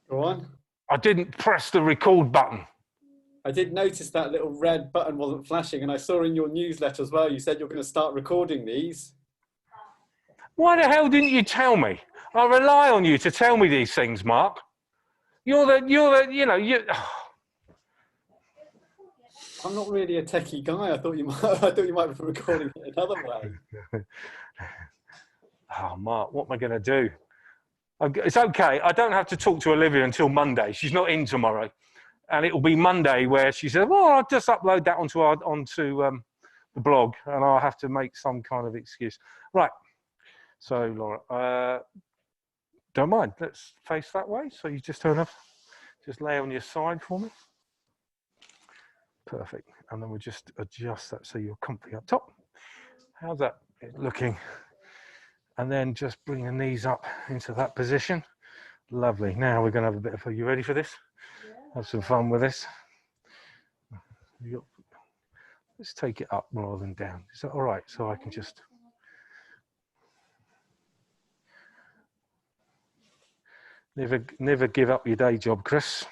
Go on. I didn't press the record button. I did notice that little red button wasn't flashing, and I saw in your newsletter as well, you said you're going to start recording these. Why the hell didn't you tell me? I rely on you to tell me these things, Mark. I'm not really a techie guy. I thought you might be recording it another way. Oh, Mark, what am I going to do? It's okay. I don't have to talk to Olivia until Monday. She's not in tomorrow. And it will be Monday where she says, well, I'll just upload that onto the blog, and I'll have to make some kind of excuse. Right. So, Laura, don't mind. Let's face that way. So you just turn up, just lay on your side for me. Perfect. And then we'll just adjust that so you're comfy up top. How's that looking? And then just bring the knees up into that position. Lovely. Now we're going to have a bit of, are you ready for this? Yeah. Have some fun with this. Let's take it up rather than down. Is that all right? So I can just... Never give up your day job, Chris.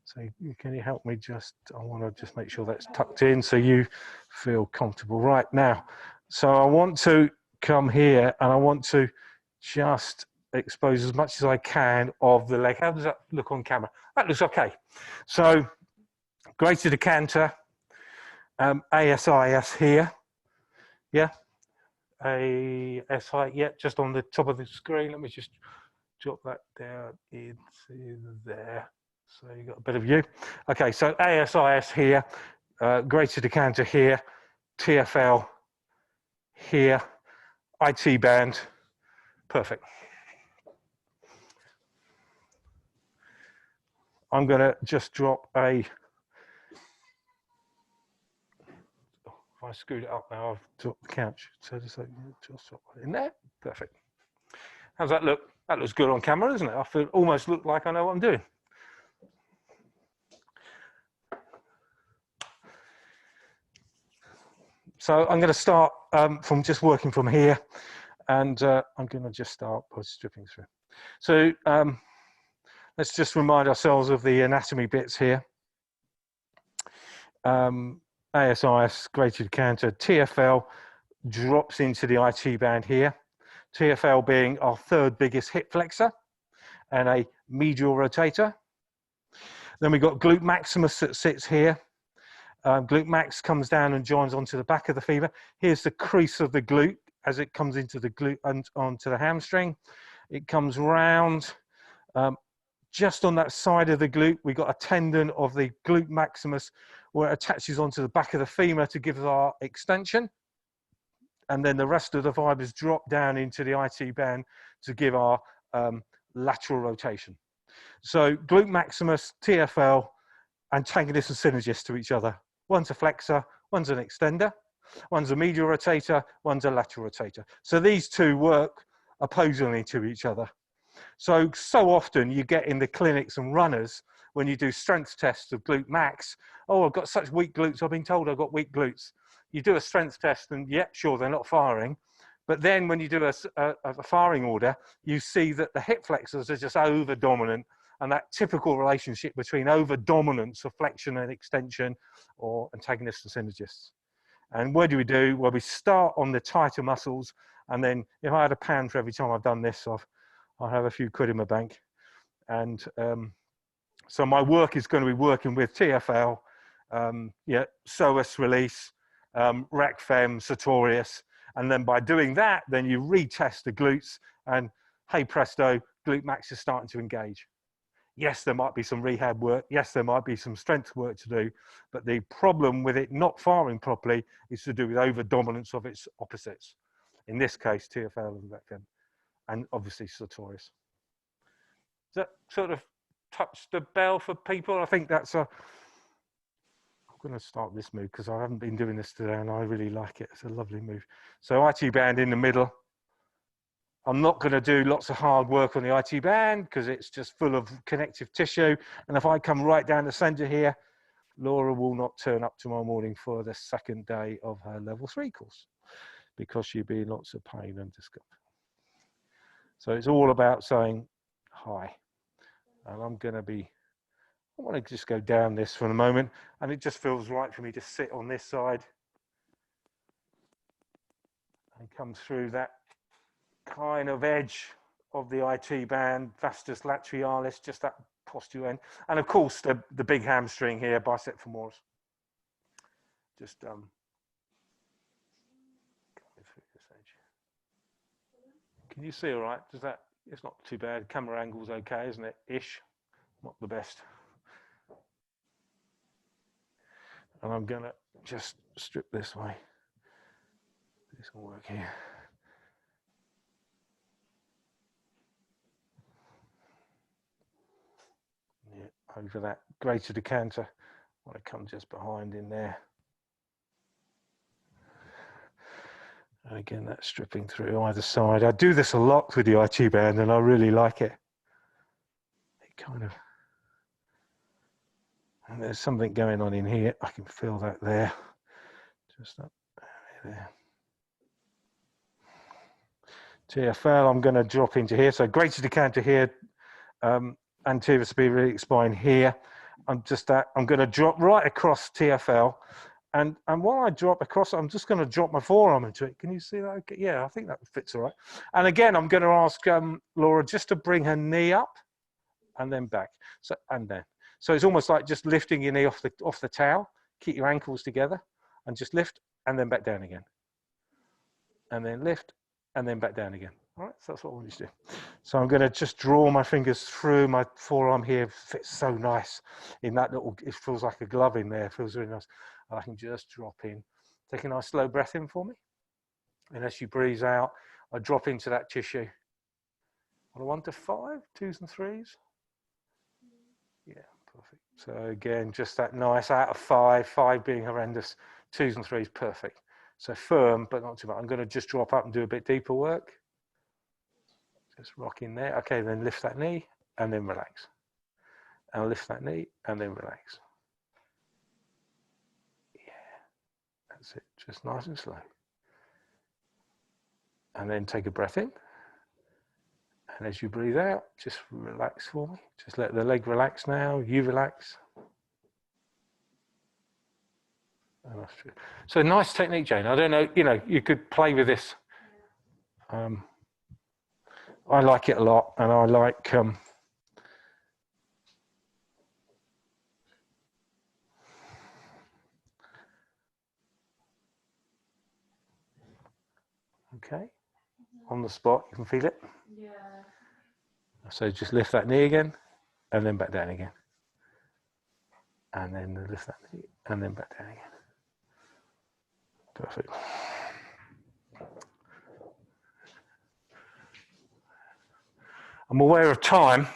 So can you help me just, I want to just make sure that's tucked in so you feel comfortable. Right now, so I want to come here and I want to just expose as much as I can of the leg. How does that look on camera? That looks okay. So greater decanter, ASIS here. Yeah, ASI, yeah, just on the top of the screen. Let me just drop that down into there. So you got a bit of view. Okay, so ASIS here, greater decanter here, TFL here, IT band, perfect. I'm going to just drop a, if I scoot it up now, I've dropped the couch. So just drop it in there, perfect. How's that look? That looks good on camera, doesn't it? I feel almost look like I know what I'm doing. So I'm going to start from just working from here, and I'm going to just start by stripping through. So let's just remind ourselves of the anatomy bits here. ASIS, greater decanter, TFL drops into the IT band here. TFL being our third biggest hip flexor and a medial rotator. Then we've got glute maximus that sits here. Glute max comes down and joins onto the back of the femur. Here's the crease of the glute as it comes into the glute and onto the hamstring. It comes round. Just on that side of the glute, we've got a tendon of the glute maximus where it attaches onto the back of the femur to give us our extension. And then the rest of the fibers drop down into the IT band to give our lateral rotation. So glute maximus, TFL, antagonist and synergist to each other. One's a flexor, one's an extender, one's a medial rotator, one's a lateral rotator. So these two work opposingly to each other. So often you get in the clinics and runners when you do strength tests of glute max, oh, I've got such weak glutes, I've been told I've got weak glutes. You do a strength test and yeah, sure, they're not firing. But then when you do a firing order, you see that the hip flexors are just over dominant, and that typical relationship between over dominance of flexion and extension or antagonists and synergists. And what do? Well, we start on the tighter muscles, and then if I had £1 for every time I've done this, I'll have a few quid in my bank. And so my work is going to be working with TFL, yeah, psoas release, rec fem, sartorius, and then by doing that, then you retest the glutes, and hey presto, glute max is starting to engage. Yes, there might be some rehab work. Yes, there might be some strength work to do, but the problem with it not firing properly is to do with over dominance of its opposites. In this case, TFL and rec fem, and obviously sartorius. Does that sort of touch the bell for people? I think that's a, I'm going to start this move because I haven't been doing this today and I really like it. It's a lovely move. So IT band in the middle. I'm not going to do lots of hard work on the IT band because it's just full of connective tissue. And if I come right down the center here, Laura will not turn up tomorrow morning for the second day of her level 3 course because she'll be in lots of pain and discomfort. So it's all about saying, high. And I'm going to be, I want to just go down this for a moment, and it just feels right for me to sit on this side and come through that kind of edge of the IT band, vastus laterale, just that posterior end. And of course, the big hamstring here, bicep femoris. Just coming through this edge. Can you see all right? Does that, it's not too bad. Camera angle's okay, isn't it? Ish, not the best. And I'm gonna just strip this way. This will work here. Yeah, over that greater trochanter. I want to come just behind in there. And again, that's stripping through either side. I do this a lot with the IT band, and I really like it. It kind of, and there's something going on in here. I can feel that there. Just up there. TFL, I'm going to drop into here. So greater trochanter here, anterior superior iliac spine here. I'm going to drop right across TFL. And while I drop across, I'm just going to drop my forearm into it. Can you see that? Okay. Yeah, I think that fits all right. And again, I'm going to ask Laura just to bring her knee up and then back. So, and then. So it's almost like just lifting your knee off the towel. Keep your ankles together and just lift and then back down again. And then lift and then back down again. All right, so that's what I want you to do. So I'm going to just draw my fingers through my forearm here. Fits so nice in that little, it feels like a glove in there. It feels really nice. And I can just drop in. Take a nice slow breath in for me. And as you breathe out, I drop into that tissue. On a 1 to 5, 2s and 3s. Yeah, perfect. So again, just that nice out of 5, 5 being horrendous, 2s and 3s, perfect. So firm, but not too much. I'm going to just drop up and do a bit deeper work. Just rock in there. Okay, then lift that knee and then relax. And lift that knee and then relax. Yeah, that's it. Just nice and slow. And then take a breath in. And as you breathe out, just relax for me. Just let the leg relax now. You relax. So nice technique, Jane. I don't know, you know, you could play with this. I like it a lot, and I like okay, on the spot, you can feel it. Yeah. So just lift that knee again, and then back down again, and then lift that knee, and then back down again. Perfect. I'm aware of time,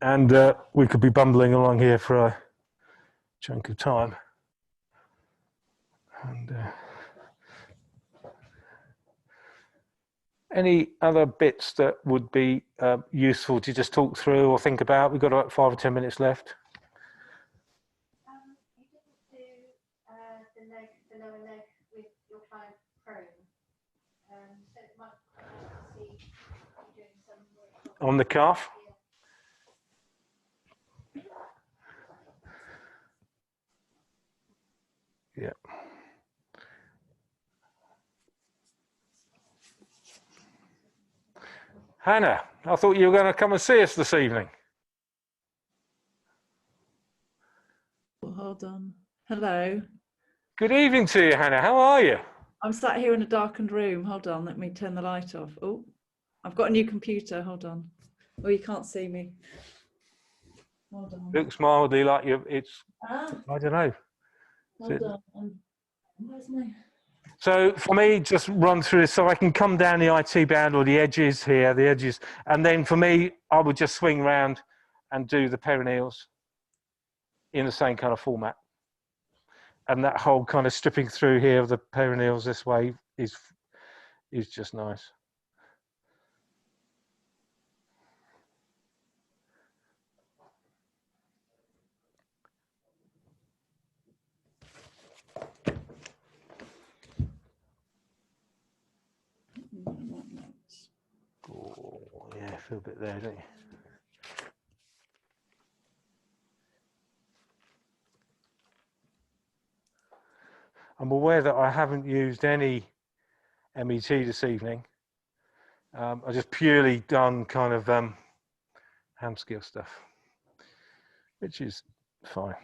and we could be bumbling along here for a chunk of time. And any other bits that would be useful to just talk through or think about? We've got about 5 or 10 minutes left. You didn't do the lower leg with your client prone. So it might be nice to see you doing some work On the calf? Yeah. Hannah, I thought you were going to come and see us this evening. Well, hold on. Hello. Good evening to you, Hannah. How are you? I'm sat here in a darkened room. Hold on, let me turn the light off. Oh, I've got a new computer. Hold on. Oh, you can't see me. Hold on. Looks mildly like you. It's. Ah, I don't know. hold on. Where's my? So for me, just run through this so I can come down the IT band or the edges here, the edges, and then for me, I would just swing round and do the perineals in the same kind of format. And that whole kind of stripping through here of the perineals this way is just nice. Oh, yeah, feel a bit there, don't you? I'm aware that I haven't used any MET this evening. I just purely done kind of hand skill stuff, which is fine.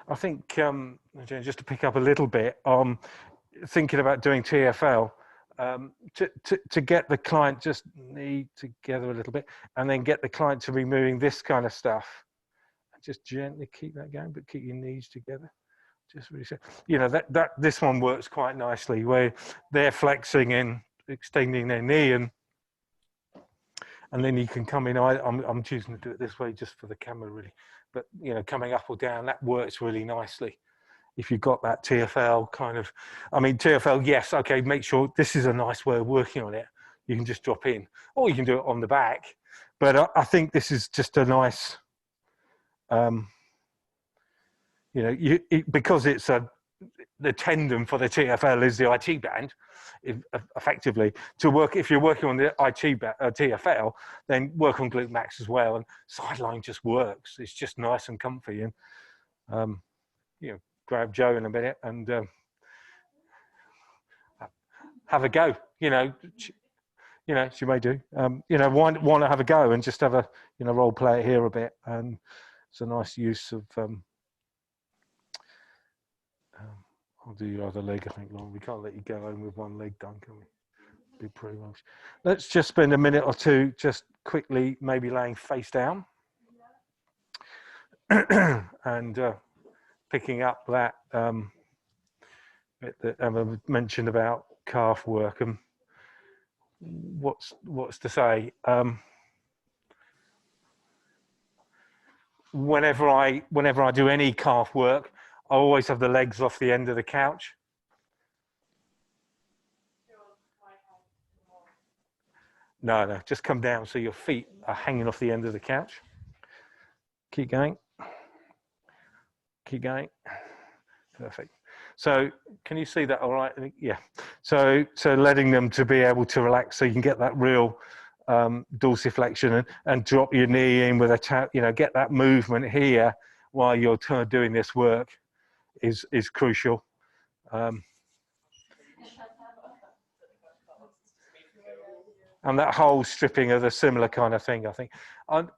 I think, just to pick up a little bit, thinking about doing TFL, to get the client just knee together a little bit, and then get the client to be moving this kind of stuff. Just gently keep that going, but keep your knees together. Just really, you know, this one works quite nicely where they're flexing and extending their knee, and then you can come in. I'm choosing to do it this way just for the camera, really. But you know, coming up or down, that works really nicely. If you've got that TFL kind of, I mean, TFL, yes, okay, make sure this is a nice way of working on it. You can just drop in, or you can do it on the back. But I think this is just a nice, you know, because it's the tendon for the TFL is the IT band, effectively. To work, if you're working on the TFL, then work on glute max as well. And sideline just works. It's just nice and comfy. And you know, grab Joe in a minute and have a go. You know, she may do. You know, why not have a go and just have a, you know, role play it here a bit. And it's a nice use of. I'll do your other leg, I think, Lauren. We can't let you go home with one leg done, can we? Be pretty much. Let's just spend a minute or two just quickly maybe laying face down and picking up that bit that Emma mentioned about calf work and what's to say. Whenever I do any calf work, I always have the legs off the end of the couch. No, just come down so your feet are hanging off the end of the couch. Keep going. Keep going. Perfect. So can you see that all right? Yeah. So letting them to be able to relax so you can get that real dorsiflexion and drop your knee in with a tap, you know, get that movement here while you're doing this work is crucial. And that whole stripping of a similar kind of thing, I think.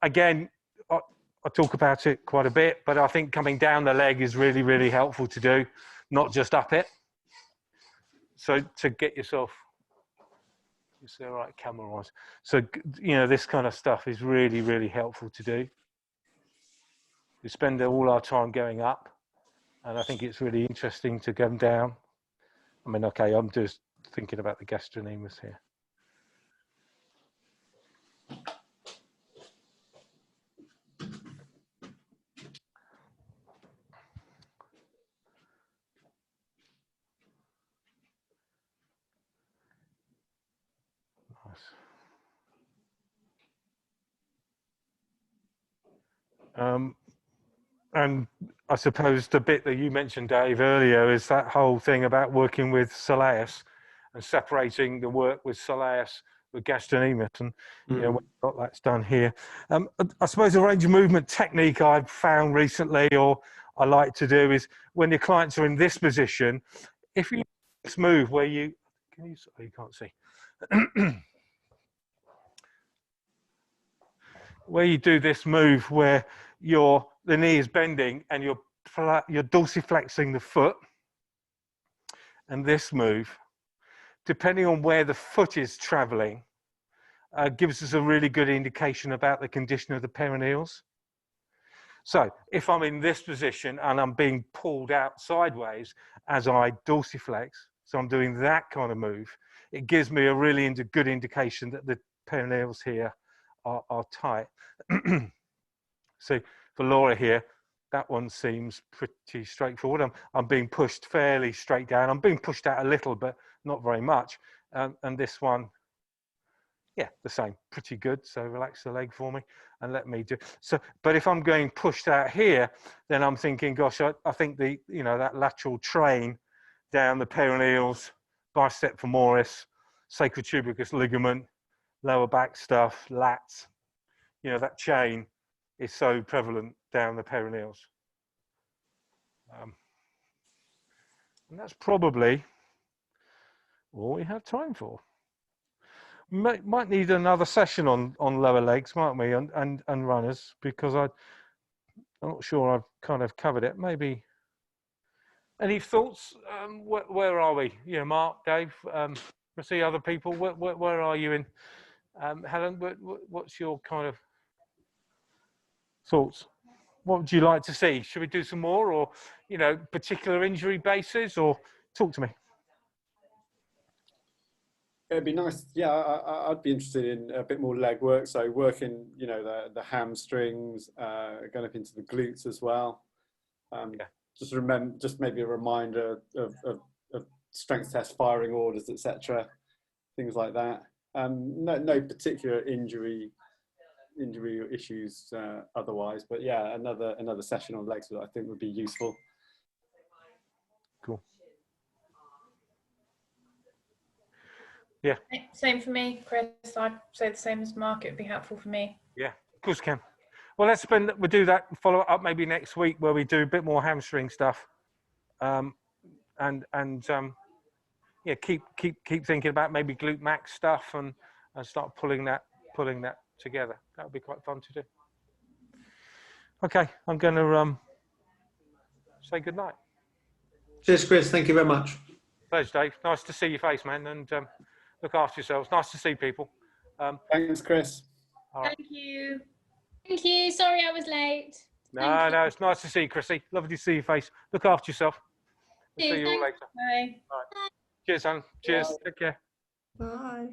Again, I talk about it quite a bit, but I think coming down the leg is really, really helpful to do, not just up it. So to get yourself, you see, all right, camera-wise. So, you know, this kind of stuff is really, really helpful to do. We spend all our time going up, and I think it's really interesting to come down. I mean, okay, I'm just thinking about the gastrocnemius here. And I suppose the bit that you mentioned, Dave, earlier is that whole thing about working with soleus and separating the work with soleus with gastrocnemius, and you know, what that's done here. I suppose a range of movement technique I've found recently, or I like to do, is when your clients are in this position, if you this move where you can't see. Where you do this move where the knee is bending and you're dorsiflexing the foot, and this move, depending on where the foot is traveling, gives us a really good indication about the condition of the perineals. So if I'm in this position and I'm being pulled out sideways as I dorsiflex, so I'm doing that kind of move, it gives me a really good indication that the perineals here are tight. So for Laura here, that one seems pretty straightforward. I'm being pushed fairly straight down. I'm being pushed out a little, but not very much. And this one, yeah, the same, pretty good. So relax the leg for me and let me do. So, but if I'm going pushed out here, then I'm thinking, gosh, I think that lateral train down the perineals, bicep femoris, sacrotuberous ligament, lower back stuff, lats, that chain is so prevalent down the perineals. And that's probably all we have time for. Might need another session on lower legs, might we, and runners, because I'm not sure I've kind of covered it. Maybe. Any thoughts? Where are we? Yeah, Mark, Dave, let's see other people. Where are you in? Helen, what's your kind of thoughts? What would you like to see? Should we do some more, or particular injury bases, or talk to me? It'd be nice. Yeah, I'd be interested in a bit more leg work. So working, the hamstrings, going up into the glutes as well. Okay. Just maybe a reminder of strength test firing orders, etc. Things like that. No particular injury issues otherwise, but yeah, another session on legs that I think would be useful. Cool. Yeah. Same for me, Chris. I'd say the same as Mark. It would be helpful for me. Yeah, of course you can. Well, we'll do that and follow up maybe next week where we do a bit more hamstring stuff. Yeah, keep thinking about maybe glute max stuff and start pulling that together. That would be quite fun to do. Okay, I'm going to say good night. Cheers, Chris. Thank you very much. Pleasure, Dave. Nice to see your face, man, and look after yourselves. Nice to see people. Thanks, Chris. All right. Thank you. Thank you. Sorry I was late. No, it's nice to see you, Chrissy. Lovely to see your face. Look after yourself. We'll see you all later. Bye. Cheers, Alan. Cheers. Bye. Take care. Bye.